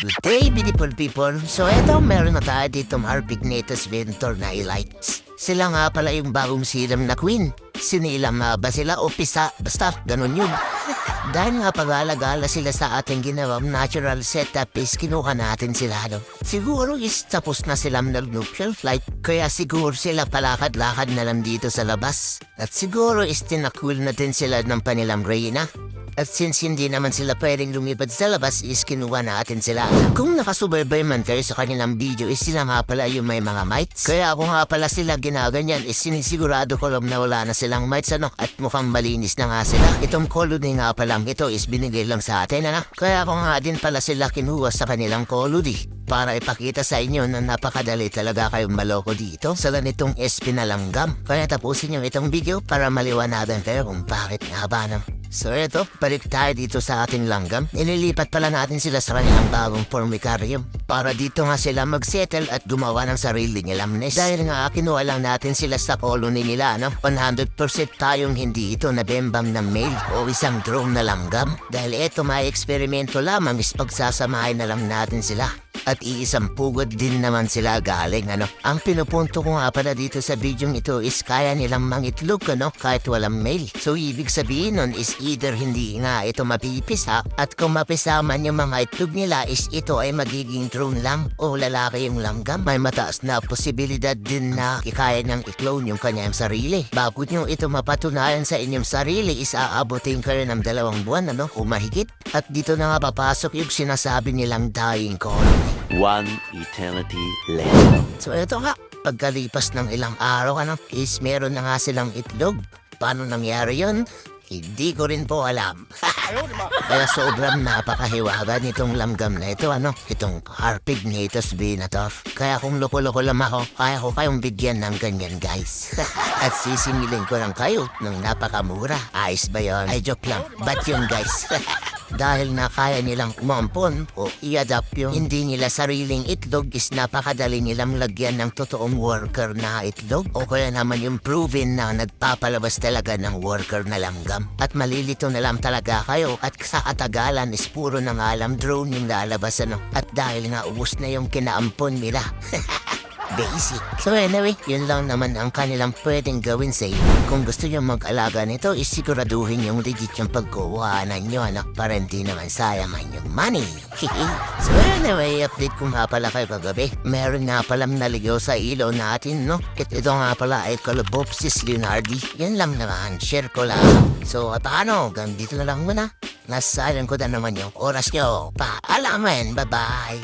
Good day, beautiful people. So eto, meron na tayo dito Harpignatus Ventor na Elites. Sila nga pala yung bagong serum na queen. Sinilam na ba sila o pisa? Basta, ganun yun. Dahil nga pag-alagala sila sa ating ginawang natural setup is kinuha natin sila, no? Siguro is tapos na silang nag-nuptial flight, kaya siguro sila palakad-lakad na lang dito sa labas. At siguro is tinakul na din sila ng panilang reyna. At since hindi naman sila pwedeng lumipad sa labas is kinuha natin sila. Kung nakasubaybay man kayo sa kanilang video is sila nga pala yung may mga mites. Kaya ako nga pala sila ginaganyan is sinisigurado ko lang na wala na silang mites at mukhang malinis na nga sila. Itong colony nga palang ito is binigay lang sa atin Kaya ako nga din pala sila kinuha sa kanilang colony. Para ipakita sa inyo na napakadali talaga kayong maloko dito sa ganitong espinalanggam. Kaya tapusin nyo itong video para maliwanagan kayo kung bakit nga ba So eto, balik tayo dito sa ating langgam. Inilipat pala natin sila sa kanilang bagong formicarium para dito nga sila mag-settle at gumawa ng sarili nilang nest. Dahil nga kinuha lang natin sila sa colony nila, 100% tayong hindi ito nabembam ng male o isang drone na langgam. Dahil eto may eksperimento lamang is pagsasamahin na lang natin sila. At iisang pugod din naman sila galing, Ang pinupunto ko nga pala dito sa video ito is kaya nilang mangitlog, kahit walang male. So, ibig sabihin nun is either hindi nga ito mapipisa at kung mapisa man yung mga itlog nila is ito ay magiging drone lang o lalaki yung langgam. May mataas na posibilidad din na ikaya ng i-clone yung kanyang sarili. Bago nyo ito mapatunayan sa inyong sarili is aabutin kayo ng 2 buwan, o mahigit. At dito na nga papasok yung sinasabi nilang dying colony. One eternity later. So ito nga, pagkalipas ng ilang araw is meron na nga silang itlog. Paano nangyari yun? Hindi ko rin po alam. Kaya sobrang napakahiwaga nitong langgam na ito, itong Harpignatus Venator. Kaya kung loko-loko lang ako, kaya ko kayong bigyan ng ganyan, guys. At sisingilin ko lang kayo ng napakamura. Ayos ba yun? Ay, joke lang. Ba't yun, guys? Dahil na kaya nilang umampon o i-adapt yung hindi nila sariling itlog is napakadali nilang lagyan ng totoong worker na itlog o kaya naman yung proven na nagpapalabas talaga ng worker na langgam. At malilito na lang talaga kayo at sa katagalan is puro na nga alam drone yung lalabas at dahil nga ubos na yung kinaampon nila. Basic. So anyway, yun lang naman ang kanilang pwedeng gawin sa inyo. Kung gusto nyo mag-alaga nito, isiguraduhin yung legit yung pagkuhanan nyo, para hindi naman sayang yung money. So anyway, update ko nga pala kayo kagabi. Meron nga palang naligaw sa ilaw natin, Ito nga pala ay Colobopsis leonardi. Yan lang naman, share ko lang. So paano? Ganito na lang muna. Nasayang ko na naman yung oras nyo. Paalaman, bye-bye.